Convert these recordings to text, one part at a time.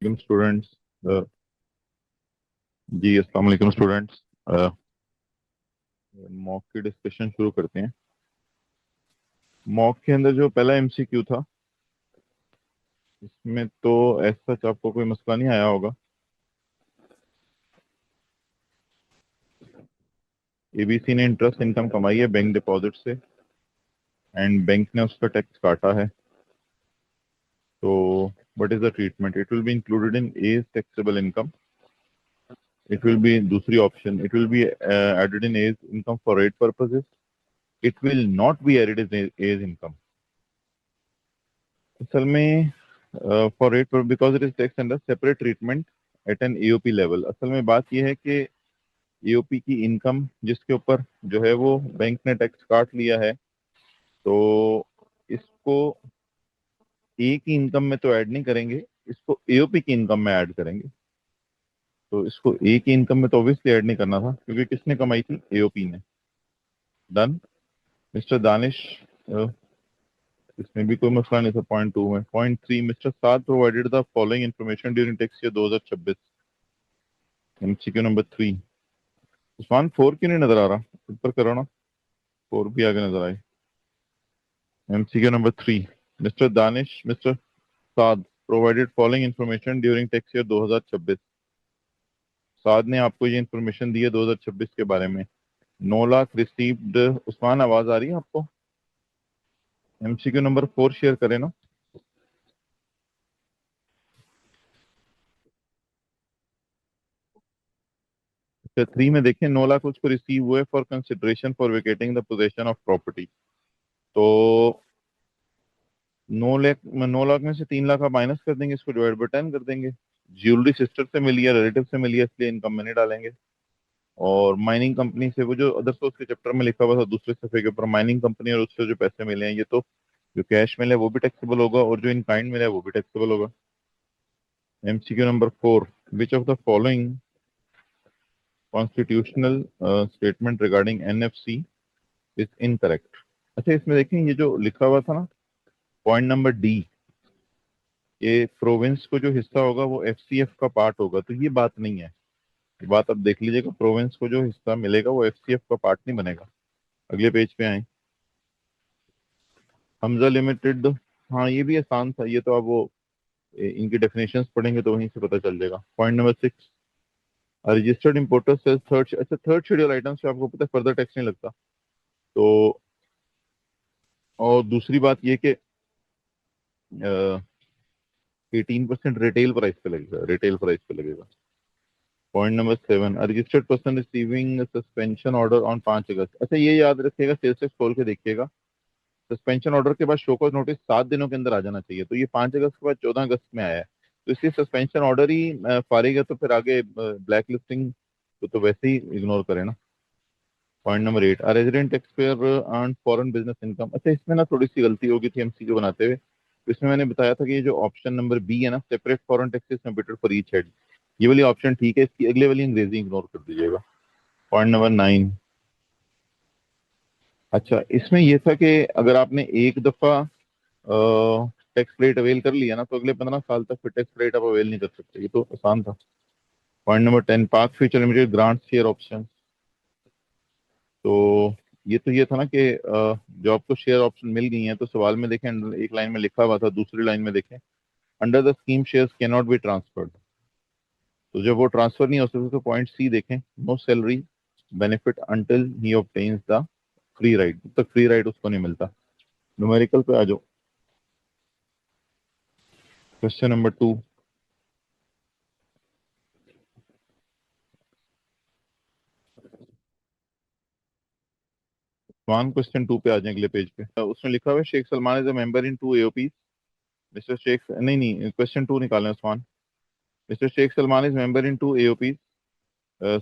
Students. जी अस्सलाम वालेकुम students. Mock की डिस्कशन शुरू करते हैं। मॉक के अंदर जो पहला एमसीक्यू था, इसमें तो ऐसा सच आपको कोई मसला नहीं आया होगा। एबीसी ने इंटरेस्ट इनकम कमाई है बैंक डिपॉजिट से एंड बैंक ने उसका टैक्स काटा है। तो what is the treatment? It will be included in as taxable income. It will be दूसरी option, it will be added in as income for rate purposes. It will not be added in as income. असल में for rate because it is tax under separate treatment at an AOP level. असल में बात यह है कि AOP की income जिसके ऊपर जो है वो बैंक ने टैक्स काट लिया है, तो इसको ए की इनकम में तो ऐड नहीं करेंगे, इसको एओपी की इनकम में ऐड करेंगे। तो इसको ए की इनकम में तो ऑब्वियसली ऐड नहीं करना था क्योंकि किसने कमाई थी? एओपी ने। डन। मिस्टर दानिश, इसमें भी कोई मसला नहीं था। पॉइंट टू में। Point three, mister Saad provided the following information during tax year 2026। MCQ number three. Usman four क्यों नहीं नजर आ रहा? ऊपर करो ना, फोर भी आगे नजर आए। MCQ number three, mister Danish, mister Saad provided following information during tax year 2026। Saad ने आपको ये इन्फॉर्मेशन दी है 2026 के बारे में। 9 लाख रिसीव्ड। उस्मान आवाज आ रही है आपको? एमसीक्यू नंबर फोर शेयर करें ना। अच्छा, थ्री में देखें, 9 लाख उसको रिसीव हुए for consideration for vacating the possession of property. तो 9 लाख, 9 लाख में से 3 लाख आप माइनस कर देंगे, इसको डिवाइड बाय 10 कर देंगे। ज्वेलरी सिस्टर से मिली है, रिलेटिव से मिली है, इसलिए इनकम में नहीं डालेंगे। और माइनिंग कंपनी से, वो जो अदर सोर्स के चैप्टर में लिखा हुआ था दूसरे सफे के ऊपर, माइनिंग कंपनी और उससे जो पैसे मिले हैं, ये तो जो कैश मिले वो भी टैक्सेबल होगा और जो इन काइंड मिला है वो भी टैक्सेबल होगा। MCQ number four, which of the following constitutional statement regarding NFC is incorrect? अच्छा, इसमें देखें ये जो लिखा हुआ था ना, पॉइंट नंबर डी, ये प्रोविंस को जो हिस्सा होगा वो एफसीएफ का पार्ट होगा, तो ये बात नहीं है। ये बात आप देख लीजिएगा, प्रोविंस को जो हिस्सा मिलेगा वो एफसीएफ का पार्ट नहीं बनेगा। अगले पेज पे आए। हमजा लिमिटेड। हाँ, ये भी आसान था, ये तो आप वो इनकी डेफिनेशंस पढ़ेंगे तो वहीं से पता चल जाएगा। Point number six, registered importer sales third. अच्छा, थर्ड शेड्यूल आइटम्स पे आपको पता है फर्दर टैक्स नहीं लगता। तो और दूसरी बात ये कि 18% रिटेल प्राइस पे लगेगा, रिटेल प्राइस पे लगेगा। Point number seven, registered person receiving suspension order on 5 अगस्त। अच्छा, ये याद रखिएगा, सेल्स टैक्स खोल के देखिएगा, सस्पेंशन ऑर्डर के बाद शो कॉज नोटिस 7 दिनों के अंदर आ जाना चाहिए। तो ये 5 अगस्त के बाद 14 अगस्त में आया है, तो इसलिए सस्पेंशन ऑर्डर ही फारिग है, तो फिर आगे ब्लैक लिस्टिंग तो वैसे ही इग्नोर करें ना। Point number eight, resident tax payer earn foreign business income. अच्छा, इसमें ना थोड़ी सी गलती होगी थी एमसीक्यू बनाते हुए। तो इसमें मैंने बताया था कि ये जो ऑप्शन नंबर बी है ना, separate foreign taxes computed for each head, ये वाली ऑप्शन ठीक है, इसकी अगले वाली अंग्रेजी इग्नोर कर दीजिएगा। Point number nine. अच्छा, इसमें यह था कि अगर आपने एक दफा टैक्स क्रेडिट अवेल कर लिया ना, तो अगले 15 साल तक फिर टैक्स क्रेडिट आप अवेल नहीं कर सकते। ये तो आसान था। पॉइंट नंबर टेन, पाक future limited grant share option. तो ये था ना कि जो आपको शेयर ऑप्शन मिल गई हैं, तो सवाल में देखें, एक लाइन में लिखा हुआ था, दूसरी लाइन में देखें, under the scheme shares can not be transferred. तो जब वो ट्रांसफर नहीं हो सकते, तो पॉइंट सी देखें, no salary benefit until he obtains the free right. जब तक फ्री राइट उसको नहीं मिलता। न्यूमेरिकल पे आ जाओ। Question number two. One question two पे आ जाए, अगले पेज पे। उसमें लिखा हुआ है Sheikh Salman is a member in 2 AOPs। Mister Sheikh, नहीं नहीं, क्वेश्चन टू निकालना है Usman. Mister Sheikh Salman is member in 2 AOPs।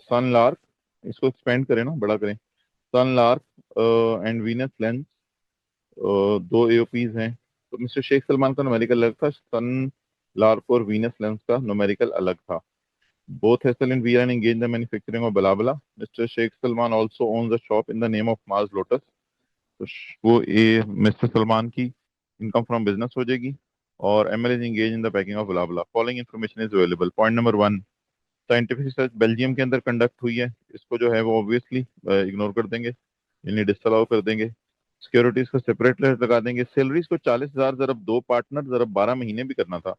Sun Lark, इसको एक्सपेंड करें ना, बड़ा करें। Sun Lark and Venus lens, 2 AOPs हैं। तो मिस्टर शेख सलमान का न्यूमेरिकल अलग था, सन लार्क और वीनस लेंस का न्यूमेरिकल अलग था। Both Hassel and Viran engaged the manufacturing of Balabala. Mr. Sheikh Salman also owns a shop in the name of Mars Lotus. तो वो ये मिस्टर सलमान की इनकम फ्रॉम बिजनेस हो जाएगी। और ML is engage in the packing of blah blah, following information is available. Point number 1, scientific research Belgium के अंदर conduct हुई है, इसको जो है वो ऑब्वियसली इग्नोर कर देंगे, यानी डिसअलाउ कर देंगे। सिक्योरिटीज को सेपरेट लगा देंगे। सैलरीज को 40,000 ज़रब 2 पार्टनर ज़रब 12 महीने भी करना था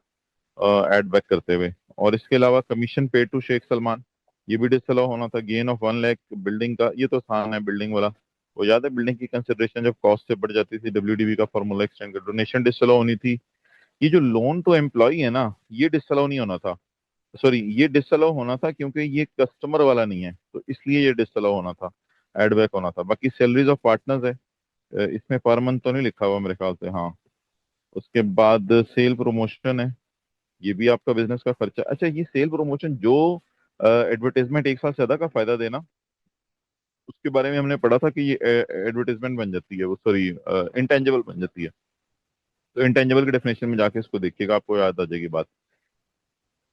एड बैक करते हुए। और इसके अलावा कमीशन पे टू शेख सलमान, ये भी डिसअलाउ होना था। गेन ऑफ 1 लाख बिल्डिंग का, ये तो आसान है बिल्डिंग वाला, वो याद है बिल्डिंग की कंसिडरेशन जब कॉस्ट से बढ़ जाती थी, डब्ल्यूडीबी का फॉर्मूला एक्सटेंड कर। डोनेशन डिसअलाउ होनी थी। ये जो लोन टू एम्प्लॉय है ना, ये डिसअलाउ नहीं होना था, सॉरी ये डिसअलाउ होना था क्योंकि ये कस्टमर वाला नहीं है, तो इसलिए ये डिसअलाउ होना था, एड बैक होना था। बाकी सैलरीज ऑफ पार्टनर्स है, इसमें पर मंथ तो नहीं लिखा हुआ मेरे ख्याल से, हाँ। उसके बाद सेल प्रमोशन है, ये भी आपका बिजनेस का खर्चा। अच्छा, ये सेल प्रमोशन जो एडवर्टाइजमेंट 1 साल से ज्यादा का फायदा देना, उसके बारे में हमने पढ़ा था कि ये एडवर्टाइजमेंट बन जाती है, वो सॉरी इंटेंजिबल बन जाती है। तो इंटेंजिबल की डेफिनेशन में जाके इसको देखिएगा, आपको याद आ जाएगी बात।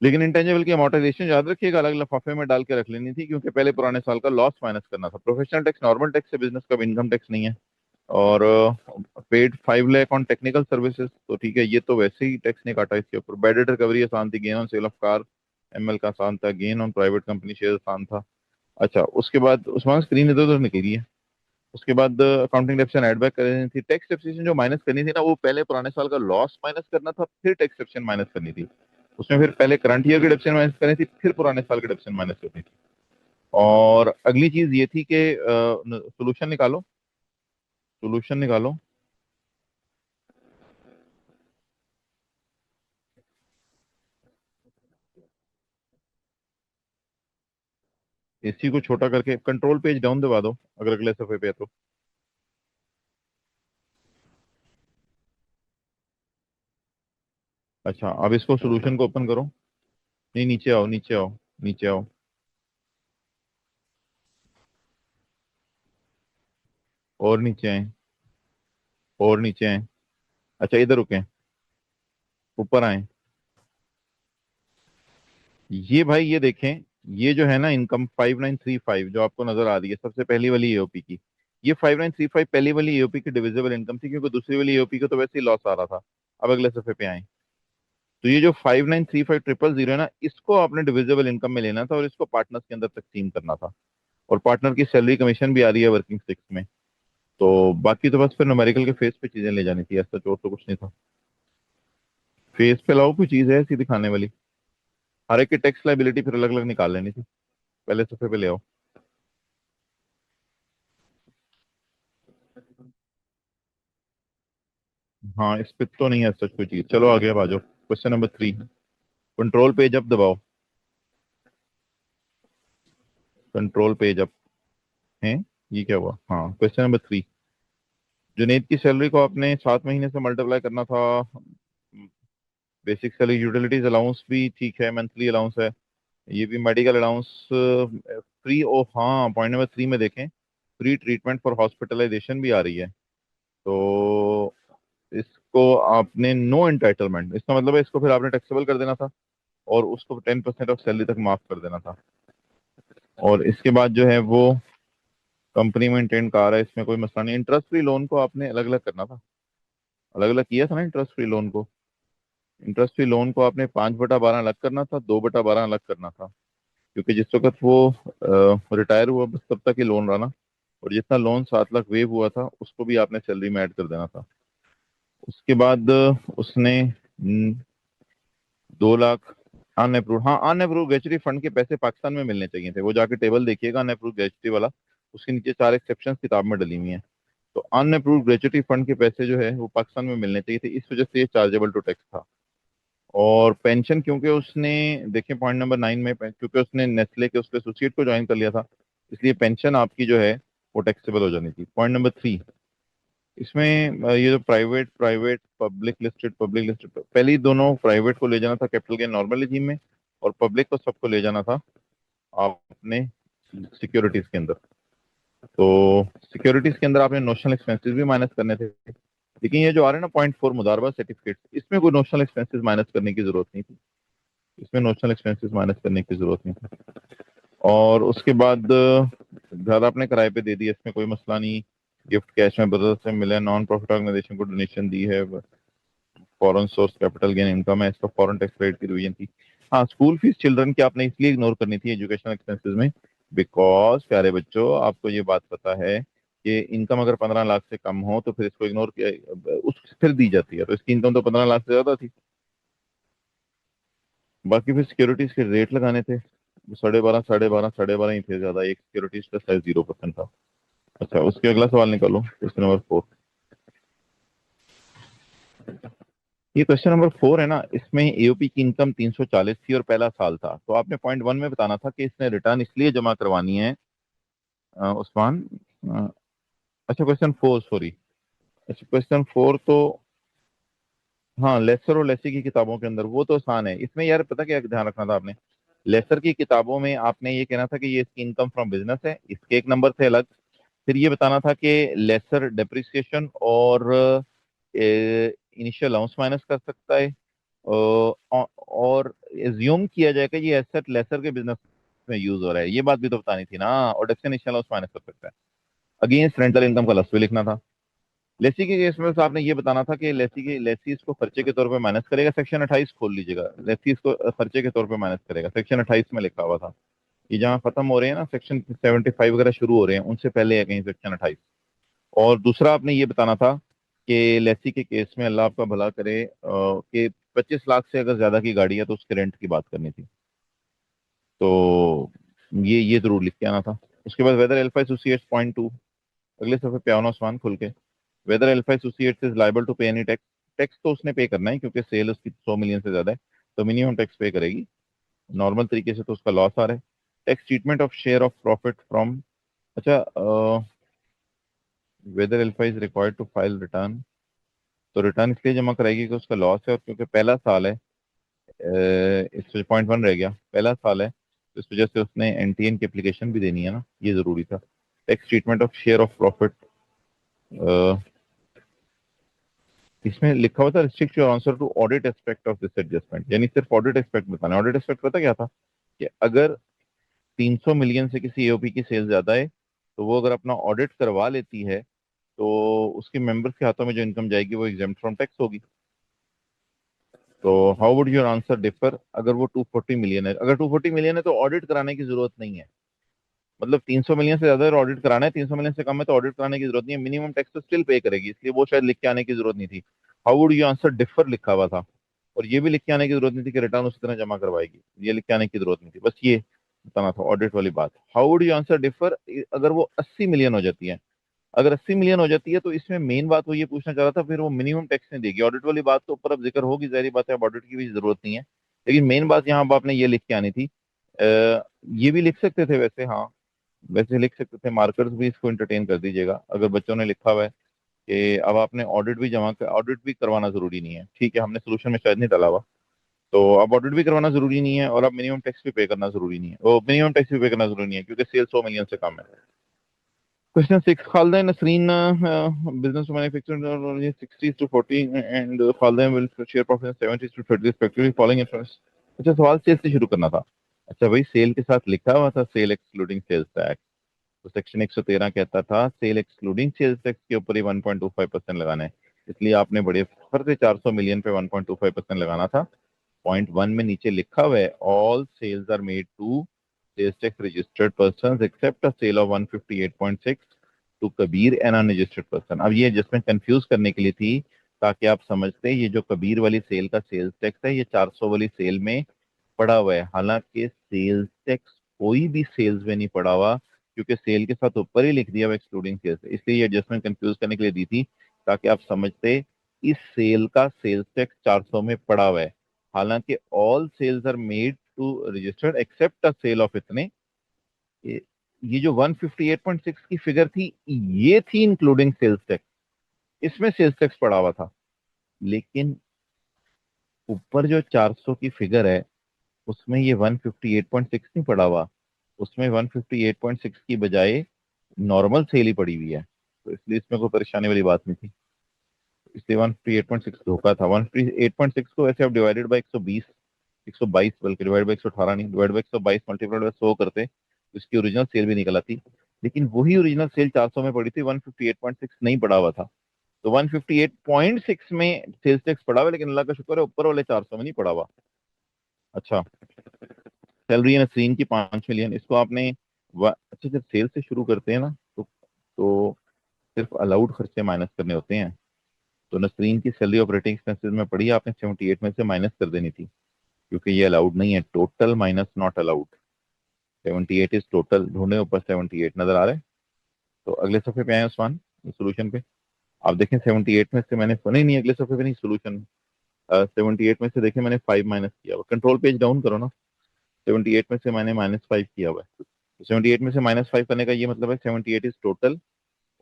लेकिन इंटेंजिबल की अमोर्टाइजेशन याद रखिएगा, अलग लिफाफे में डाल के रख लेनी थी, क्योंकि पहले पुराने साल का लॉस माइनस करना था। प्रोफेशनल टैक्स नॉर्मल टैक्स है बिजनेस का, इनकम टैक्स नहीं है। और paid 5 lakh on technical services, तो ठीक है, ये तो वैसे ही टैक्स नहीं काटा इसके ऊपर। बैडेड रिकवरी आसान थी। Gain on sale of car ML का आसान था। Gain on private company share आसान था। अच्छा, उसके बाद उस्मान स्क्रीन इधर उधर निकली है। उसके बाद अकाउंटिंग डेप्शन एड बैक करनी थी। टैक्स डेप्रिसिएशन जो माइनस करनी थी ना, वो पहले पुराने साल का लॉस माइनस करना था, फिर टैक्स डेप्शन माइनस करनी थी। उसमें फिर पहले करंट ईयर की डेप्शन माइनस करनी थी, फिर पुराने साल की डेप्शन माइनस करनी थी। और अगली चीज ये थी कि सोल्यूशन निकालो, सोल्यूशन निकालो। एसी को छोटा करके कंट्रोल पेज डाउन दबा दो अगर अगले सफे पे है तो। अच्छा, अब इसको सोल्यूशन को ओपन करो। नहीं, नीचे आओ, नीचे आओ, नीचे आओ, और नीचे आए, और नीचे आए। अच्छा, इधर रुके, ऊपर आए। ये भाई ये देखें, ये जो है ना इनकम 5935 जो आपको नजर आ रही है सबसे पहली वाली एओपी की, ये 5935 पहली वाली एओपी की डिविजिबल इनकम थी, क्योंकि दूसरी वाली एओपी को तो वैसे ही लॉस आ रहा था। अब अगले सफे पे आए, तो ये जो 5935 000 है ना, इसको आपने डिविजिबल इनकम में लेना था और इसको पार्टनर्स के अंदर तकसीम करना था। और पार्टनर की सैलरी कमीशन भी आ रही है वर्किंग सिक्स में। तो बाकी तो बस फिर न्यूमेरिकल के फेस पे चीजें ले जानी थी, ऐसा और तो कुछ नहीं था। फेस पे लाओ कोई चीज है ऐसी दिखाने वाली, हर एक की टैक्स लाइबिलिटी फिर अलग अलग निकाल लेनी थी। पहले सफे पे ले आओ। हाँ, इस पे तो नहीं है सच कोई चीज। चलो आगे अब आ जाओ, question number 3। Control page up दबाओ, कंट्रोल पेज अप है। ये क्या हुआ? हाँ, क्वेश्चन नंबर 3। जुनेद की सैलरी को आपने 7 महीने से मल्टीप्लाई करना था। बेसिक सैलरी, यूटिलिटीज अलाउंस भी ठीक है, मंथली अलाउंस है। ये भी मेडिकल अलाउंस फ्री। ओ हाँ, पॉइंट नंबर 3 में देखें, फ्री ट्रीटमेंट फॉर हॉस्पिटलाइजेशन भी आ रही है। तो इसको आपने नो एंटाइटलमेंट, इसका मतलब है इसको फिर आपने टैक्सेबल कर देना था, और उसको 10% ऑफ सैलरी तक माफ कर देना था। और इसके बाद जो है वो कंपनी मेंटेन कार है, इसमें कोई मसला नहीं। इंटरेस्ट फ्री लोन को आपने अलग अलग करना था, अलग अलग किया था ना इंटरेस्ट फ्री लोन को। इंटरेस्ट फ्री लोन को आपने 5/12 अलग करना था, 2/12 अलग करना था, क्योंकि जिस वक्त वो रिटायर हुआ बस तब तक ही लोन रहा ना। और जितना लोन 7 लाख वेव हुआ था उसको भी आपने सैलरी में ऐड कर देना था। उसके बाद उसने 2 लाख अनअप्रूव, हाँ अनअप्रूव ग्रेचुटी फंड के पैसे पाकिस्तान में मिलने चाहिए थे, वो जाके टेबल देखिएगा अनअप्रूव ग्रेचुटी वाला, उसके नीचे 4 एक्सेप्शन किताब में डली हुई हैं। तो अनअप्रूव ग्रेचुटी फंड के पैसे जो है वो पाकिस्तान में मिलने चाहिए थे, इस वजह से ये चार्जेबल टू टैक्स था। और पेंशन, क्योंकि उसने, देखिए पॉइंट नंबर 9 में, क्योंकि उसने नेस्ले के उसके एसोसिएट को ज्वाइन कर लिया था, इसलिए पेंशन आपकी जो है वो टैक्सेबल हो जानी थी। पॉइंट नंबर 3, इसमें ये जो प्राइवेट प्राइवेट पब्लिक लिस्टेड, पहले ही दोनों प्राइवेट को ले जाना था कैपिटल गेन नॉर्मल रिजीम में, और पब्लिक को सबको ले जाना था आपने सिक्योरिटीज के अंदर। तो सिक्योरिटीज के अंदर आपने नोशनल एक्सपेंसेस भी माइनस करने थे। लेकिन ये जो आ रहे हैं ना पॉइंट 4 मुदारबा सर्टिफिकेट, इसमें कोई नोशनल एक्सपेंसेस माइनस करने की जरूरत नहीं थी, इसमें नोशनल एक्सपेंसेस माइनस करने की जरूरत नहीं थी। और उसके बाद घर आपने किराए पे दे दिया, इसमें कोई मसला नहीं। गिफ्ट कैश में ब्रदर से मिले, नॉन प्रॉफिट ऑर्गेनाइजेशन को डोनेशन दी है। Foreign source capital gain income है, इसका फॉरेन टैक्स रेट की रिवीजन थी। हाँ, स्कूल फीस चिल्ड्रन की आपने इसलिए इग्नोर करनी थी एजुकेशनल एक्सपेंसेस में, बिकॉज प्यारे बच्चों आपको ये बात पता है कि इनकम अगर 15 लाख से कम हो तो फिर इसको इग्नोर किया, उस फिर दी जाती है, तो इसकी इनकम तो 15 लाख से ज्यादा थी। बाकी फिर सिक्योरिटीज के रेट लगाने थे, 12.5 12.5 12.5 ही थे ज्यादा, एक सिक्योरिटीज का साइज 0% था। अच्छा, उसके अगला सवाल निकालो, क्वेश्चन नंबर 4। ये क्वेश्चन नंबर 4 है ना, इसमें एओपी की इनकम 340 थी और पहला साल था, तो आपने पॉइंट 1 में बताना था कि इसने रिटर्न इसलिए जमा करवानी है, उस्मान। अ, अच्छा, क्वेश्चन 4, सॉरी। अच्छा, क्वेश्चन 4 तो हाँ, लेसर और लेसी की किताबों के अंदर वो तो आसान है। इसमें यार पता क्या ध्यान रखना था आपने, लेसर की किताबों में आपने ये कहना था कि ये इसकी इनकम फ्रॉम बिजनेस है, इसके एक नंबर से अलग। फिर ये बताना था कि लेसर डेप्रिसिएशन और इनिशियल अलाउंस माइनस कर सकता है, और एज्यूम किया जाएगा ये एसेट लेसर के बिजनेस में यूज हो रहा है, ये बात भी तो बतानी थी ना। और डेप्रिसिएशन इनिशियल अलाउंस माइनस कर सकता है। अगेंस्ट रेंटल इनकम का लफ्ज भी लिखना था। लेसी के केस में तो आपने ये बताना था कि लेसी इसको खर्चे के तौर पे माइनस करेगा, सेक्शन 28 खोल लीजिएगा, लेसी इसको खर्चे के तौर पे माइनस करेगा, सेक्शन 28 में लिखा हुआ था। ये जहाँ खत्म हो रहे हैं ना, सेक्शन 75 वगैरह शुरू हो रहे हैं, उनसे पहले है कहीं सेक्शन 28। और दूसरा आपने ये बताना था कि लेसी के केस में अल्लाह आपका भला करे कि 25 लाख से अगर ज्यादा की गाड़ी है तो उसके रेंट की बात करनी थी, तो ये जरूर लिख के आना था। उसके बाद वेदर एल्फा एसोसिएट्स पॉइंट 2, अगले सफे पे आओ ना उस्मान, खुल के। Whether Alpha Associates is liable to pay any tax, tax तो उसने पे करना है क्योंकि सेल उसकी 100 मिलियन से ज्यादा है, तो मिनिमम टैक्स पे करेगी। नॉर्मल तरीके से तो उसका लॉस आ रहा है। Tax treatment of share of profit from, अच्छा, whether Alpha is required to file return, तो रिटर्न इसलिए जमा कराएगी कि उसका लॉस है और क्योंकि पहला साल है, इस पॉइंट 1 रह गया, पहला साल है, तो इस वजह से उसने एनटीएन की एप्लीकेशन भी देनी है ना, ये जरूरी था। Tax treatment of share of profit, इसमें लिखा हुआ था restrict your answer to audit aspect of this adjustment, यानी सिर्फ ऑडिट एस्पेक्ट बताना है। ऑडिट एस्पेक्ट पता क्या था कि अगर 300 मिलियन से किसी एओपी की सेल ज्यादा है तो वो अगर अपना ऑडिट करवा लेती है तो उसके मेंबर्स के हाथों में जो इनकम जाएगी वो एग्जेम्प्ट फ्रॉम टैक्स होगी। तो how would your answer differ अगर वो 240 मिलियन है, अगर 240 मिलियन है तो ऑडिट कराने की जरूरत नहीं है, मतलब 300 मिलियन से ज्यादा ऑडिट कराना है, 300 मिलियन से कम है तो ऑडिट कराने की जरूरत नहीं है, मिनिमम टैक्स तो स्टिल पे करेगी, इसलिए वो शायद लिख के आने की जरूरत नहीं थी। How would you answer differ लिखा हुआ था, और ये भी लिख के आने की जरूरत नहीं थी कि रिटर्न उसी तरह जमा करवाएगी, ये लिख के आने की जरूरत नहीं थी, बस ये बताना था ऑडिट वाली बात। How would you answer differ अगर वो 80 मिलियन हो जाती है, अगर 80 मिलियन हो जाती है तो इसमें मेन बात वो ये पूछना चाह रहा था, फिर वो मिनिमम टैक्स नहीं देगी, ऑडिट वाली बात तो ऊपर अब जिक्र होगी, जाहिर बात है, अब ऑडिट की भी जरूरत नहीं है, लेकिन मेन बात यहाँ अब आपने ये लिख के आनी थी। ये भी लिख सकते थे वैसे, हाँ, वैसे लिख सकते थे, मार्कर्स भी इसको एंटरटेन कर दीजिएगा अगर बच्चों ने लिखा हुआ है कि अब आपने ऑडिट भी जमा कर, ऑडिट भी करवाना जरूरी नहीं है, ठीक है, हमने सोल्यूशन में शायद नहीं डाला हुआ, तो अब ऑडिट भी करवाना जरूरी नहीं है और अब मिनिमम टैक्स भी पे करना जरूरी नहीं है, वो मिनिमम टैक्स भी पे करना जरूरी नहीं है क्योंकि सेल 100 मिलियन से कम है। Question 6, Khalda Nasreen business to manufacturing 60-40 and Khalda will share profit 70-30 respectively following interest। अच्छा, सवाल सेल से शुरू करना था। अच्छा भाई, सेल के साथ लिखा हुआ था सेल एक्सक्लूडिंग सेल्स टैक्स, तो सेक्शन 113 कहता था सेल एक्सक्लूडिंग सेल्स टैक्स के ऊपर ही 1.25% लगाना है, इसलिए आपने बड़े फखर से 400 मिलियन पे 1.25% लगाना था। पॉइंट 1 में नीचे लिखा हुआ है all sales are made to sales tax registered person except a sale of 158.6 to Kabir an unregistered person. अब ये एडजस्टमेंट कंफ्यूज करने के लिए थी ताकि आप समझते ये जो कबीर वाली सेल का सेल्स टैक्स है ये 400 वाली सेल में पड़ा हुआ है, हालांकि सेल्स टैक्स कोई भी सेल्स में नहीं पड़ा हुआ क्योंकि सेल के साथ ऊपर ही लिख दिया हुआ एक्सक्लूडिंग सेल्स, इसलिए ये एडजस्टमेंट कंफ्यूज करने के लिए दी थी ताकि आप समझते इस सेल का सेल्स टैक्स 400 में पड़ा हुआ है, हालांकि all sales are made to registered except a sale of इतने। ये ये जो 158.6 की फिगर थी ये थी इंक्लूडिंग सेल्स टैक्स, इसमें सेल्स टैक्स पड़ा हुआ था, लेकिन ऊपर जो 400 की फिगर है उसमें ये 158.6 नहीं पड़ा हुआ, उसमें 158.6 की बजाय नॉर्मल सेल ही पड़ी हुई है, तो इसलिए इसमें कोई परेशानी वाली बात नहीं थी, इसलिए 158.6 धोखा था। 158.6 को वैसे आप डिवाइडेड बाई 120, 122 बल्कि डिवाइड बाई 118 नहीं, डिवाइड बाई 122 मल्टीप्लाइड बाई 100 करते तो इसकी ओरिजिनल सेल भी निकल आती, लेकिन वही ओरिजिनल सेल 400 में पड़ी थी, 158.6 नहीं पड़ा हुआ था, तो 158.6 में सेल्स टैक्स पड़ा हुआ है, लेकिन अल्लाह का शुक्र है ऊपर वाले 400 में नहीं पड़ा हुआ। अच्छा, सैलरी है नसरीन की 5 मिलियन, इसको आपने अच्छा जब सेल से शुरू करते हैं ना तो सिर्फ अलाउड खर्चे माइनस करने होते हैं। तो नसरीन की सैलरी ऑपरेटिंग एक्सपेंसेस में पड़ी, आपने 78 में से माइनस कर देनी थी, क्योंकि ये अलाउड नहीं है। Total minus not allowed. 78 is total, ढूंढे ऊपर 78 नजर आ रहे हैं। तो अगले सफे पे आए उस्मान, सोल्यूशन पे। आप देखें 78 में से मैंने, नहीं अगले सफे पे नहीं, सोल्यूशन 78 में से देखें मैंने 5 माइनस किया हुआ। कंट्रोल पेज डाउन करो ना। 78 में से मैंने -5 किया हुआ है। तो 78 में से -5 करने का ये मतलब है 78 इज टोटल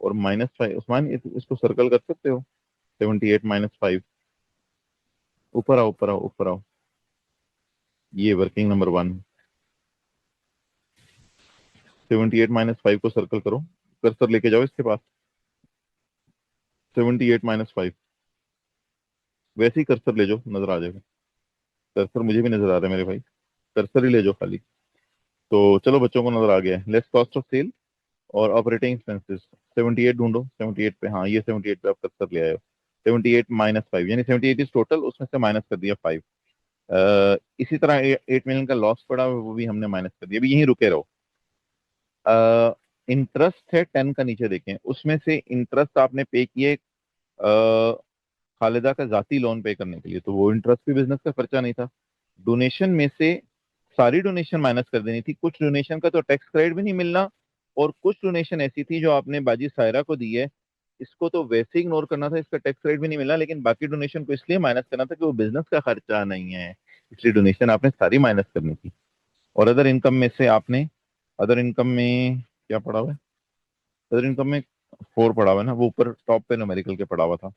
और -5। उस्मान इसको सर्कल कर सकते हो? 78 -5, ऊपर आओ ऊपर आओ ऊपर आओ। ये वर्किंग नंबर 1। 78 -5 को सर्कल करो, कर्सर लेके जाओ इसके पास। 78 -5, वैसे ही कर्सर ले जाओ, नजर आ जाएगा। कर्सर मुझे भी नजर आ रहा है मेरे भाई, कर्सर ही ले जाओ खाली। तो चलो बच्चों को नजर आ गया है। लेस कॉस्ट ऑफ सेल और ऑपरेटिंग एक्सपेंसेस। 78 ढूंढो, 78 पे, हाँ ये 78 पे आप कर्सर ले आए हो। 78 -5 यानी 78 इज टोटल, उसमें से माइनस कर दिया 5। इसी तरह 8 मिलियन का लॉस पड़ा हुआ है, वो भी हमने माइनस कर दिया। अभी यहीं रुके रहो। इंटरेस्ट है 10 का, नीचे देखें, उसमें से इंटरेस्ट आपने पे किए खालिदा का जाती लोन पे करने के लिए, तो वो इंटरेस्ट भी बिजनेस का खर्चा नहीं था। डोनेशन में से सारी डोनेशन माइनस कर देनी थी। कुछ डोनेशन का तो टैक्स क्रेडिट भी नहीं मिलना, और कुछ डोनेशन ऐसी थी जो आपने बाजी सायरा को दी है, इसको तो वैसे इग्नोर करना था, इसका टैक्स क्रेडिट भी नहीं मिलना, लेकिन बाकी डोनेशन को इसलिए माइनस करना था कि वो बिजनेस का खर्चा नहीं है, इसलिए डोनेशन आपने सारी माइनस करनी थी। और अदर इनकम में से आपने, अदर इनकम में क्या पड़ा हुआ है? अदर इनकम में 4 पड़ा हुआ है ना, वो ऊपर टॉप पे न्यूमेरिकल के पड़ा हुआ था।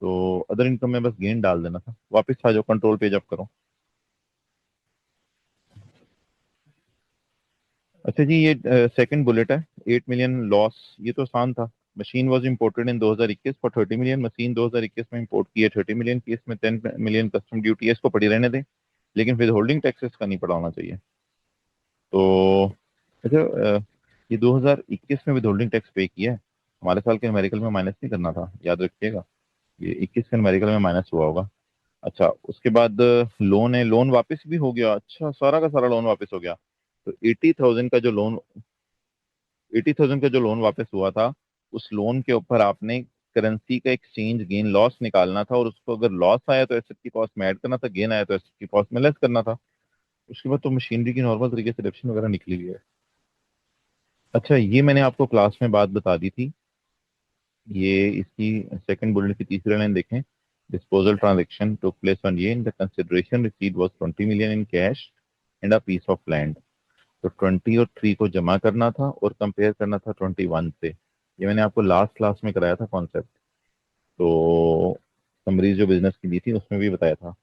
तो अदर इनकम में बस गेन डाल देना था। वापस आ जाओ, कंट्रोल पेज अप करो। अच्छा जी, ये सेकंड बुलेट है, 8 मिलियन लॉस। ये तो आसान था। Machine was imported in 2021 for 30 million. Machine 2021 में इंपोर्ट की है 30 मिलियन की, इसमें 10 मिलियन कस्टम ड्यूटी है, इसको पड़ी रहने दें, लेकिन विद होल्डिंग टैक्सेस का नहीं पड़ा होना चाहिए। तो अच्छा, ये 2021 में विद होल्डिंग टैक्स पे किया है। हमारे साल के न्यूमेरिकल में माइनस नहीं करना था, याद रखिएगा। ये 21 के न्यूमेरिकल में माइनस हुआ होगा। अच्छा, उसके बाद लोन है, लोन वापस भी हो गया। अच्छा, सारा का सारा लोन वापस हो गया। तो 80,000 का जो लोन वापस हुआ था, उस लोन के ऊपर आपने करेंसी का एक्सचेंज गेन लॉस निकालना था, और उसको अगर लॉस आया तो एसेट की कॉस्ट में ऐड करना था, गेन आया तो एसेट की कॉस्ट में लेस करना था। उसके बाद तो मशीनरी की नॉर्मल तरीके से डिडक्शन वगैरह निकली हुई है। अच्छा, ये मैंने आपको क्लास में बात बता दी थी। ये इसकी सेकंड बुलेट की तीसरी लाइन देखें। Disposal transaction took place on ये, in the consideration received was 20 million in cash and a piece of land. तो 20 और 3 को जमा करना था और कंपेयर करना था 21 से। ये मैंने आपको लास्ट क्लास में कराया था कॉन्सेप्ट। तो समरीज जो बिजनेस की दी थी उसमें भी बताया था।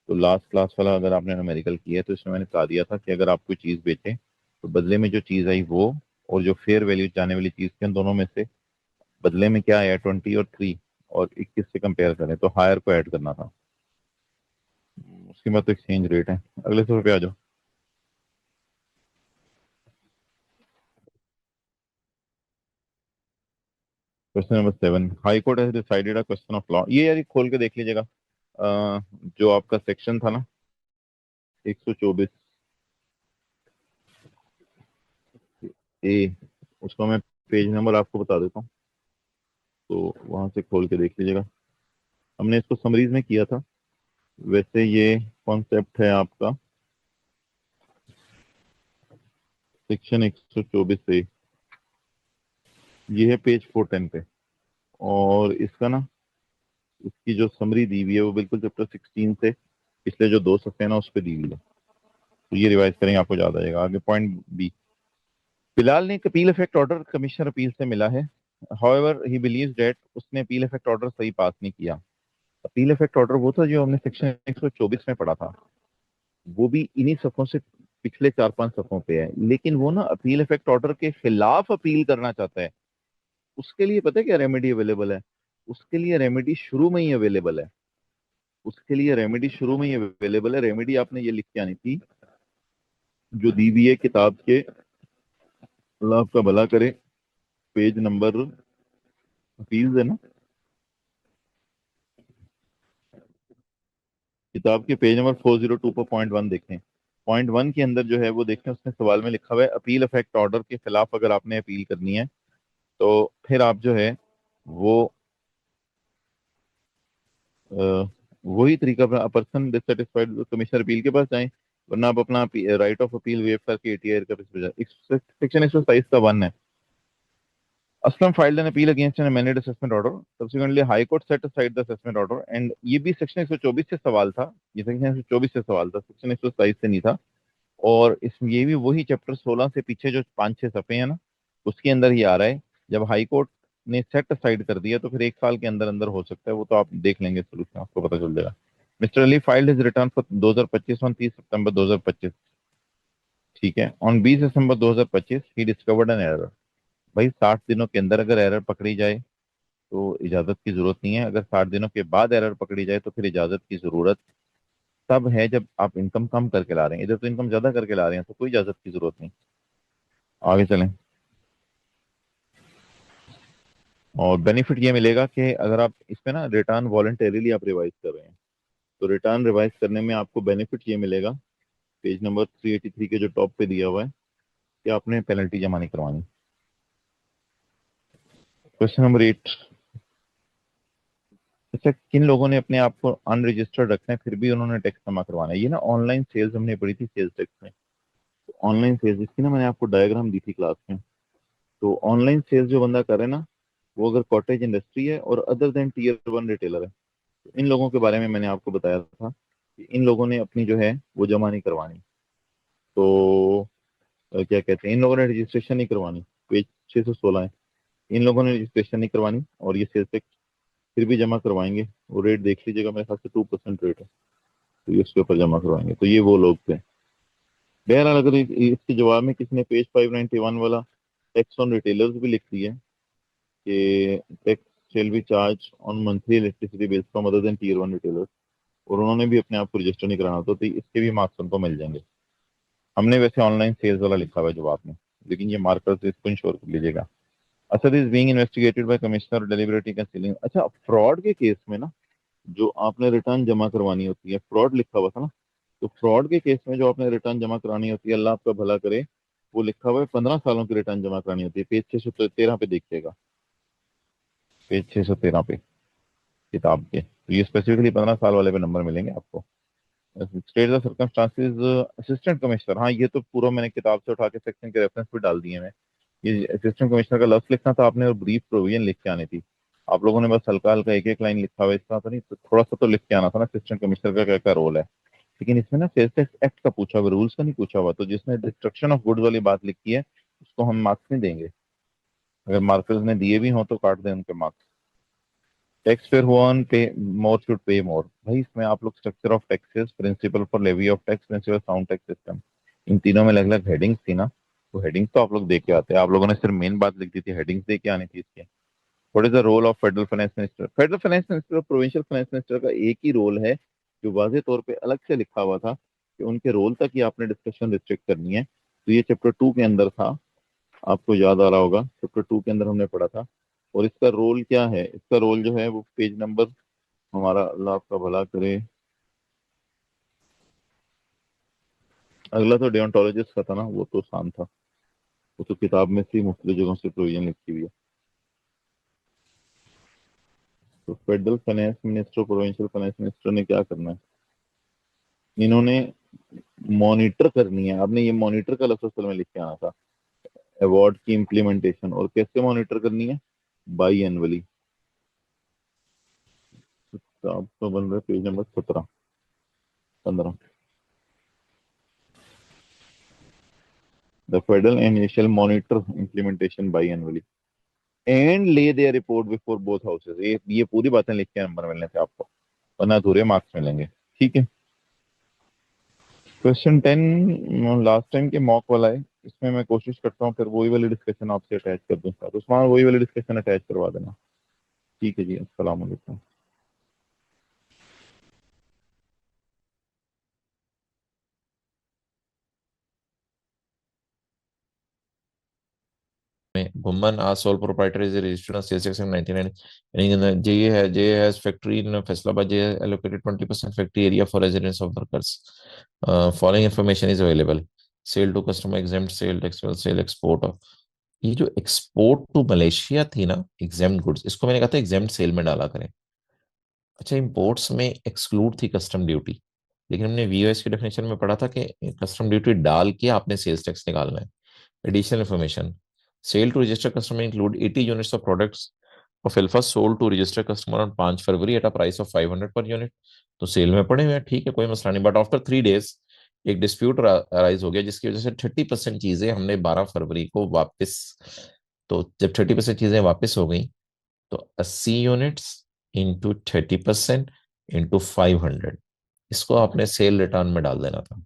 तो लास्ट क्लास वाला अगर आपने न्यूमेरिकल किया है, तो इसमें मैंने बता दिया था कि अगर आप कोई चीज़ बेचें तो बदले में जो चीज़ आई वो, और जो फेयर वैल्यू जाने वाली चीज़ थी, उन दोनों में से बदले में क्या आया, 20 और 3, और 21 से कंपेयर करें तो हायर को ऐड करना था। उसके बाद तो एक्सचेंज रेट है। अगले 100 रुपये आ जाओ। Question number 7, high court has decided a question of law. ये यार खोल के देख लीजिएगा। जो आपका सेक्शन था ना, 124 ए, उसका मैं पेज नंबर आपको बता देता हूँ, तो वहां से खोल के देख लीजिएगा। हमने इसको समरीज में किया था। वैसे ये कॉन्सेप्ट है आपका सेक्शन 124 से, ये है पेज 410 पे। और इसका ना, इसकी जो समरी दी हुई है वो बिल्कुल चैप्टर 16 से पिछले जो 2 सफ़े हैं ना उस पर दी हुई है। तो ये रिवाइज करेंगे, आपको याद आ जाएगा। आगे पॉइंट बी, बिलाल ने एक appeal effect order commissioner appeal से मिला है। हाउएवर ही बिलीव्स दैट उसने अपील इफेक्ट ऑर्डर सही पास नहीं किया। अपील इफेक्ट ऑर्डर वो था जो हमने सेक्शन 124 में पढ़ा था, वो भी इन्हीं सफ़ों से पिछले 4-5 सफ़ों पे है, लेकिन वो ना अपील इफेक्ट ऑर्डर के खिलाफ अपील करना चाहता है। उसके लिए पता है क्या रेमेडी अवेलेबल है? उसके लिए रेमेडी शुरू में ही अवेलेबल है। उसके लिए रेमेडी शुरू में ही अवेलेबल है। रेमेडी आपने ये लिख के आनी थी, जो दी हुई है किताब के, अल्लाह आपका भला करे, पेज नंबर, अपील्स है ना, किताब के पेज नंबर 402 पर पॉइंट 1 देखें। पॉइंट 1 के अंदर जो है वो देखें, उसमें सवाल में लिखा हुआ है अपील इफेक्ट ऑर्डर के खिलाफ अगर आपने अपील करनी है तो फिर आप जो है वो वही तरीका पर्सन डिससेटिस्फाइड कमिश्नर अपील के पास जाएं, वरना आप अपना राइट ऑफ अपील वेव करके एटीआर का सेक्शन 127 का 1 है। Aslam filed an appeal against an amended assessment order. Subsequently, High Court set aside the assessment order. And ये भी सेक्शन 124 से सवाल था, ये सेक्शन 124 से सवाल था, सेक्शन 127 से नहीं था। और इस ये भी वही चैप्टर 16 से पीछे जो 5-6 सफ़े हैं ना, उसके अंदर ही आ रहा है। जब हाई कोर्ट ने सेट असाइड कर दिया तो फिर 1 साल के अंदर अंदर हो सकता है, वो तो आप देख लेंगे सोल्यूशन, आपको पता चल जाएगा। Mister Ali filed his return for 2025 on 30 सितंबर 2025। ठीक है, on 20 December 2025 he discovered an error. भाई 60 दिनों के अंदर अगर एरर पकड़ी जाए तो इजाजत की जरूरत नहीं है, अगर 60 दिनों के बाद एरर पकड़ी जाए तो फिर इजाजत की जरूरत तब है जब आप इनकम कम करके ला रहे हैं। इधर तो इनकम ज्यादा करके ला रहे हैं तो कोई इजाजत की जरूरत नहीं। आगे चलें। और बेनिफिट ये मिलेगा कि अगर आप इसमें ना रिटर्न वॉलंटरीली आप रिवाइज कर रहे हैं तो रिटर्न रिवाइज करने में आपको बेनिफिट ये मिलेगा, पेज नंबर 383 के जो टॉप पे दिया हुआ है, कि आपने पेनल्टी जमा नहीं करवानी। Question number 8। अच्छा, किन लोगों ने अपने आप को अनरजिस्टर्ड रखना है फिर भी उन्होंने टैक्स जमा करवाना है? ये ना ऑनलाइन सेल्स हमने पढ़ी थी सेल्स टैक्स में। ऑनलाइन सेल्स इसकी ना मैंने आपको डायग्राम दी थी क्लास में। तो ऑनलाइन सेल्स जो बंदा करे ना, वो अगर कॉटेज इंडस्ट्री है और अदर देन Tier 1 रिटेलर है, तो इन लोगों के बारे में मैंने आपको बताया था कि इन लोगों ने अपनी जो है वो जमा नहीं करवानी। तो क्या कहते हैं, इन लोगों ने रजिस्ट्रेशन नहीं करवानी। पेज 616 है। इन लोगों ने रजिस्ट्रेशन नहीं करवानी और ये सेल्स टैक्स फिर भी जमा करवाएंगे। वो रेट देख लीजिएगा, मेरे ख्याल से 2% रेट है, तो ये उसके ऊपर जमा करवाएंगे। तो ये वो लोग थे। बहरहाल अगर इसके जवाब में किसी ने पेज 591 वाला टैक्स ऑन रिटेलर्स भी लिख दिया कि tax shall be charge on monthly electricity bills from other than Tier 1 retailers, और उन्होंने भी अपने आप को रजिस्टर नहीं कराना होता, तो इसके भी मार्क्स उनको मिल जाएंगे। हमने वैसे ऑनलाइन सेल्स वाला लिखा हुआ है जवाब में, लेकिन ये मार्कर से इसको इंश्योर कर लीजिएगा। Asad is being investigated by commissioner deliberately concealing. अच्छा, फ्रॉड के केस में ना जो आपने रिटर्न जमा करवानी होती है, फ्रॉड लिखा हुआ था ना, तो फ्रॉड के केस में जो आपने रिटर्न जमा करानी होती है, अल्लाह आपका भला करे, वो लिखा हुआ है 15 सालों की रिटर्न जमा करानी होती है। पेज 613 पे देखिएगा, पेज 613 पे किताब के, तो ये स्पेसिफिकली 15 साल वाले पे नंबर मिलेंगे आपको। State the circumstances assistant commissioner, हाँ ये तो पूरा मैंने किताब से उठा के सेक्शन के रेफरेंस पे डाल दिए मैं। ये असिस्टेंट कमिश्नर का लफ्ज लिखना था आपने और ब्रीफ प्रोविजन लिख के आनी थी। आप लोगों ने बस हल्का हल्का एक एक लाइन लिखा हुआ है, इसका तो नहीं, तो थोड़ा सा तो लिख के आना था ना असिस्टेंट कमिश्नर का क्या क्या रोल है। लेकिन इसमें ना सेल्स टैक्स एक्ट का पूछा हुआ, रूल्स का नहीं पूछा हुआ, तो जिसने डिस्ट्रक्शन ऑफ गुड्स वाली बात लिखी है उसको हम मार्क्स नहीं देंगे। अगर मार्कर्स ने दिए भी हों तो काट दें उनके marks. Tax payer who earn pay more should pay more, भाई इसमें आप लोग structure of taxes, principle for levy of tax, principle sound tax system, इन तीनों में अलग अलग हेडिंग्स थी ना, तो हेडिंग्स तो आप लोग दे के आते हैं। आप लोगों ने सिर्फ मेन बात लिख दी थी, हेडिंग्स दे के आनी थी इसके। What is the role of federal finance minister? Federal finance minister और प्रोविंशियल फाइनेंस मिनिस्टर का एक ही रोल है, जो वाजे तौर पे अलग से लिखा हुआ था कि उनके रोल तक ही आपने डिस्कशन रिस्ट्रिक्ट करनी है। तो ये चैप्टर 2 के अंदर था, आपको याद आ रहा होगा, चैप्टर 2 के अंदर हमने पढ़ा था। और इसका रोल क्या है, इसका रोल जो है वो पेज नंबर, हमारा अल्लाह आपका भला करे, अगला तो डियोंटोलॉजिस्ट का था ना, वो तो आसान था, वो तो किताब में से मुख्तलिफ जगहों से प्रोविजन लिखी हुई है। तो federal finance minister, provincial finance minister ने क्या करना है, इन्होंने मॉनिटर करनी है। आपने ये मॉनिटर का लफ्ज असल में लिख के आना था, अवार्ड की इम्प्लीमेंटेशन, और कैसे मॉनिटर करनी है, बाई एनुअली। तो आपको बन रहा है page number 15। The federal and shall monitor implementation biannually and lay their report before both houses। ये पूरी बातें लिख के नंबर मिलने थे आपको, वरना अधूरे मार्क्स मिलेंगे। ठीक है। क्वेश्चन 10 लास्ट टाइम के मॉक वाला है, इसमें मैं कोशिश करता हूँ फिर वही वाली डिस्कशन आपसे अटैच कर दूँ, तो उस्मान वही वाली डिस्कशन अटैच करवा देना। ठीक है जी, अस्सलाम वालेकुम। में Ghuman a sole proprietor is registered on sales tax in 99 जे हैज फैक्ट्री इन फैसलाबाद जे allocated 20% factory area for residence of workers following information is available sale to customer exempt sale tax sale export of ये जो export to Malaysia थी ना exempt goods इसको मैंने कहा था एग्जेम्प्ट सेल में डाला करें। अच्छा इंपोर्ट्स में एक्सक्लूड थी कस्टम ड्यूटी लेकिन हमने वीओएस की डेफिनेशन में पढ़ा था कि कस्टम ड्यूटी डाल के आपने सेल्स टैक्स निकालना है। Additional information sale to register customer include 80 units of products of alpha sold to register customer on 5 February at a price of 500 per unit. तो सेल में पड़े हुए हैं ठीक है कोई मसला नहीं बट आफ्टर 3 डेज एक डिस्प्यूट अराइज हो गया जिसकी वजह से 30% चीजें हमने 12 फरवरी को वापस तो जब 30% चीजें वापस हो गई तो 80 यूनिट्स इंटू 30% इंटू 500 इसको आपने सेल रिटर्न में डाल देना था।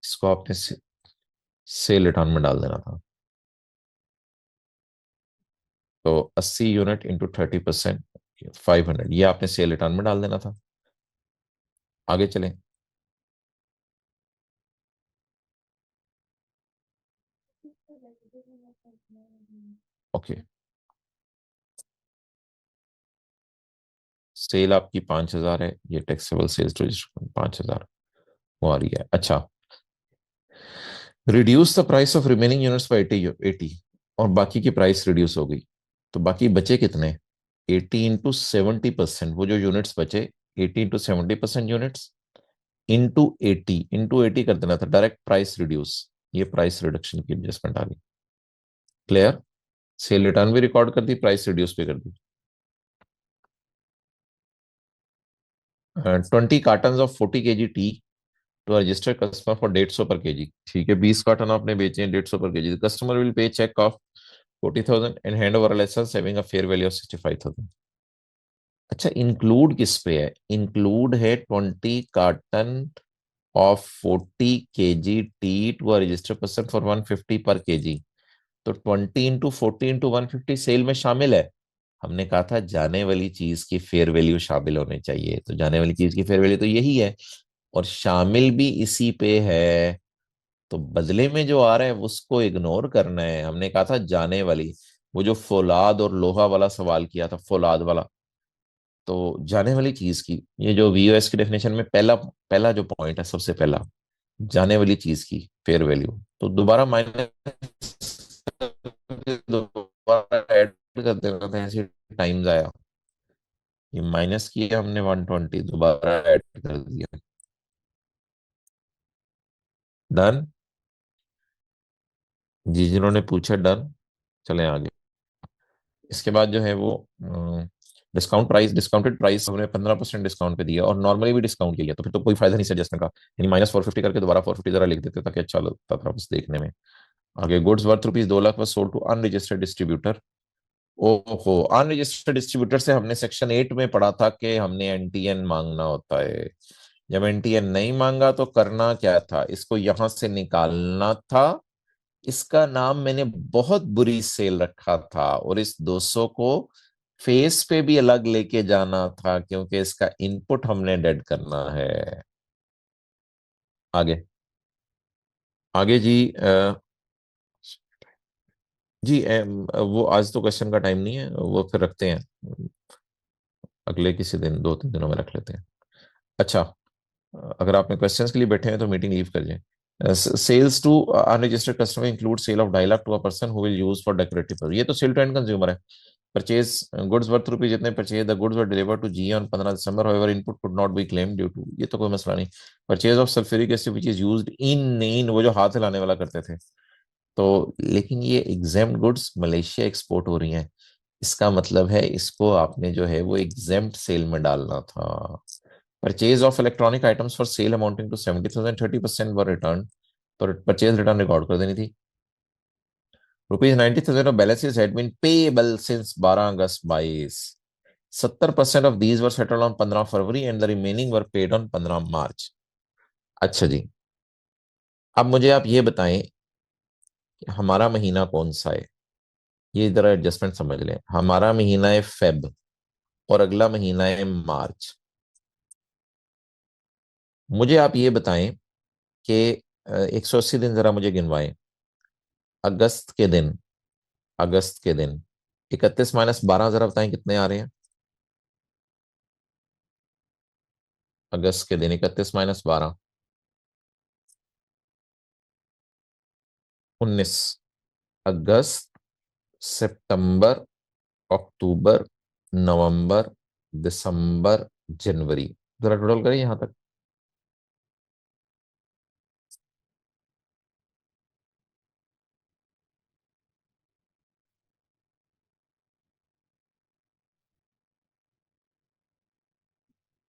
इसको आपने सेल रिटर्न में डाल देना था। तो 80 यूनिट इंटू 30% 500 ये आपने सेल रिटर्न में डाल देना था। आगे चलें। ओके सेल आपकी 5,000 है ये टैक्सेबल सेल्स रजिस्टर 5,000 वो आ रही है। अच्छा reduce the price of remaining units by 80 और बाकी की प्राइस रिड्यूस हो गई तो बाकी बचे कितने 80 इंटू 70% वो जो यूनिट्स बचे 80 इंटू 70% यूनिट्स इंटू 80 कर देना था डायरेक्ट प्राइस रिड्यूस ये प्राइस रिडक्शन की एडजस्टमेंट आ गई। क्लियर सेल रिटर्न भी रिकॉर्ड कर दी प्राइस रिड्यूस भी कर दी। 20 carton of 40 kg tea to register customer for 150 per KG ठीक है 20 कार्टन आपने बेचे हैं 150 per KG customer will pay cheque of 40,000 and hand over licence having a fair value of 65,000। अच्छा इंक्लूड किस पे है इंक्लूड है 20 carton of 40 kg tea to register person for 150 per KG. तो 20 इंटू 40 इंटू 150 सेल में शामिल है। हमने कहा था जाने वाली चीज की फेयर वैल्यू शामिल होनी चाहिए तो जाने वाली चीज की फेयर वैल्यू तो यही है और शामिल भी इसी पे है। तो बदले में जो आ रहा है उसको इग्नोर करना है। हमने कहा था जाने वाली वो जो फौलाद और लोहा वाला सवाल किया था फौलाद वाला तो जाने वाली चीज की ये जो वीओएस की डेफिनेशन में पहला पहला जो पॉइंट है सबसे पहला जाने वाली चीज की फेयर वैल्यू तो दोबारा माइनस दोबारा ऐड कर देना था ऐसे टाइम्स आया ये माइनस किया हमने 120 दोबारा ऐड कर दिया। डन जी जिन्होंने पूछा डन चलें आगे। इसके बाद जो है वो डिस्काउंट प्राइस डिस्काउंटेड प्राइस हमने 15% डिस्काउंट पे दिया और नॉर्मली भी डिस्काउंट किया तो फिर तो कोई फायदा नहीं सजेस्टमेंट का यानी -450 करके दोबारा 450 जरा लिख देते ताकि अच्छा लगता था बस देखने में। आगे goods worth ₹2 lakh was sold to unregistered distributor. ओहो अनरजिस्टर्ड डिस्ट्रीब्यूटर से हमने सेक्शन 8 में पढ़ा था कि हमने एनटीएन मांगना होता है। जब एनटीएन नहीं मांगा तो करना क्या था इसको यहां से निकालना था। इसका नाम मैंने बहुत बुरी सेल रखा था और इस 200 को फेस पे भी अलग लेके जाना था क्योंकि इसका इनपुट हमने डेड करना है। आगे आगे जी जी वो आज तो क्वेश्चन का टाइम नहीं है वो फिर रखते हैं अगले किसी दिन 2-3 दिनों में रख लेते हैं। अच्छा अगर आपने क्वेश्चंस के लिए बैठे हैं तो मीटिंग लीव कर जाए। Sales to unregistered customer include sale of 2.5 lakh to a person who will use for decorative ये तो सेल टू एंड कंज्यूमर है। परचेज गुड्स वर्थ रुपीज जितने purchase the goods were deliver to G on 15 December however input could not be claim due to ये तो कोई मसला नहीं। Purchase of sulphuric acid which is used in वो जो हाथ हिलाने वाला करते थे तो लेकिन ये एग्जेम्प्ट गुड्स मलेशिया एक्सपोर्ट हो रही हैं इसका मतलब है इसको आपने जो है वो एग्जेम्प्ट सेल में डालना था। Purchase of electronic items for sale amounting to 70,000 30% were return तो परचेज रिटर्न रिकॉर्ड कर देनी थी। ₹90,000 of balances had been payable since 12 August 22 70% of these were settled on 15 February and the remaining were paid on 15 मार्च। अच्छा जी अब मुझे आप ये बताएं कि हमारा महीना कौन सा है। ये जरा एडजस्टमेंट समझ लें हमारा महीना है फेब और अगला महीना है मार्च। मुझे आप ये बताएं कि 180 दिन जरा मुझे गिनवाएं अगस्त के दिन, अगस्त के दिन 31 - 12 जरा बताएं कितने आ रहे हैं। अगस्त के दिन 31 - 12 19। अगस्त, सितंबर, अक्टूबर, नवंबर, दिसंबर, जनवरी, जरा टोटल करें यहां तक।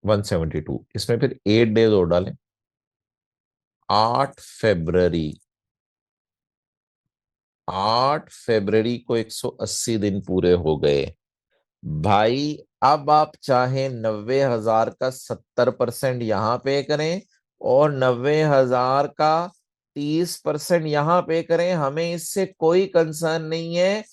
172। इसमें फिर 8 डेज और डालें। 8 फरवरी, 8 फरवरी को 180 दिन पूरे हो गए भाई। अब आप चाहे 90,000 का 70% यहां पे करें और 90,000 का 30% यहां पे करें, हमें इससे कोई कंसर्न नहीं है।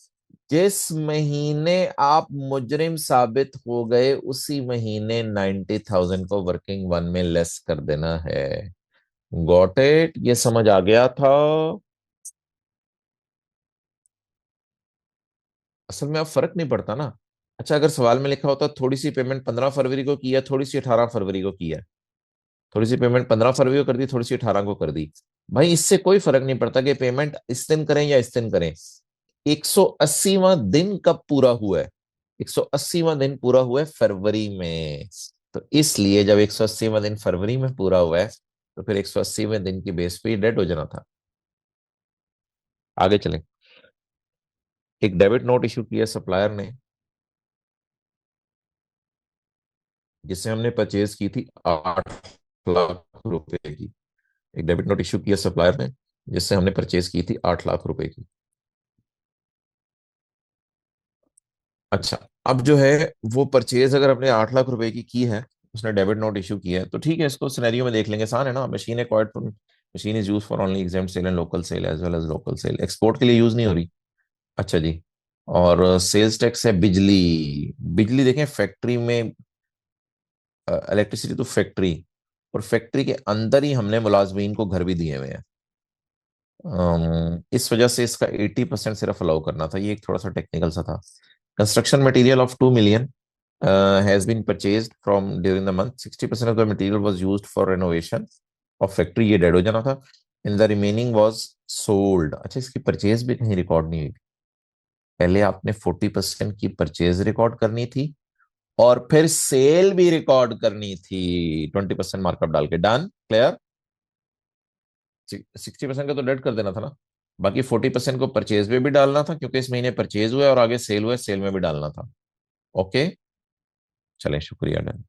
जिस महीने आप मुजरिम साबित हो गए उसी महीने 90,000 को वर्किंग वन में लेस कर देना है। Got it? ये समझ आ गया था? असल में अब फर्क नहीं पड़ता ना। अच्छा, अगर सवाल में लिखा होता थोड़ी सी पेमेंट 15 फरवरी को की है, थोड़ी सी 18 फरवरी को की है, थोड़ी सी पेमेंट 15 फरवरी को कर दी, थोड़ी सी 18 को कर दी, भाई इससे कोई फर्क नहीं पड़ता कि पेमेंट इस दिन करें या इस दिन करें। 180वां दिन कब पूरा हुआ है? 180वां दिन पूरा हुआ है फरवरी में। तो इसलिए जब 180वां दिन फरवरी में पूरा हुआ है तो फिर 180वें दिन की बेस पे डेड हो जाना था। आगे चलें। एक डेबिट नोट इशू किया सप्लायर ने, जिससे हमने परचेज की थी 8 लाख रुपए की। एक डेबिट नोट इशू किया सप्लायर ने, जिससे हमने परचेज की थी 8 लाख रुपए की। अच्छा, अब जो है वो परचेज अगर अपने 8 लाख रुपए की है, उसने डेबिट नोट इशू किया है, तो ठीक है, इसको सिनेरियो में देख लेंगे। आसान है ना। Machine acquired for, machine is use for only exempt sale and local sale as well as local sale, export के लिए यूज नहीं हो रही। अच्छा जी। और सेल्स टैक्स है बिजली। बिजली देखें फैक्ट्री में, इलेक्ट्रिसिटी तो फैक्ट्री, और फैक्ट्री के अंदर ही हमने मुलाजमीन को घर भी दिए हुए हैं। इस वजह से इसका 80% सिर्फ अलाउ करना था। ये एक थोड़ा सा टेक्निकल सा था। Construction material of 2 million has been purchased from during the month. 60% of the material was used for renovation of factory, ये डेड हो जाना था। And the remaining was sold। अच्छा, इसकी परचेज भी कहीं रिकॉर्ड नहीं हुई। पहले आपने 40% की परचेज रिकॉर्ड करनी थी और फिर सेल भी रिकॉर्ड करनी थी 20% मार्कअप डाल के। डन? क्लियर? 60% का तो डेड कर देना था ना। बाकी 40% को परचेज में भी डालना था, क्योंकि इस महीने परचेज हुआ है और आगे सेल हुआ है, सेल में भी डालना था। ओके, चलें, शुक्रिया। डन।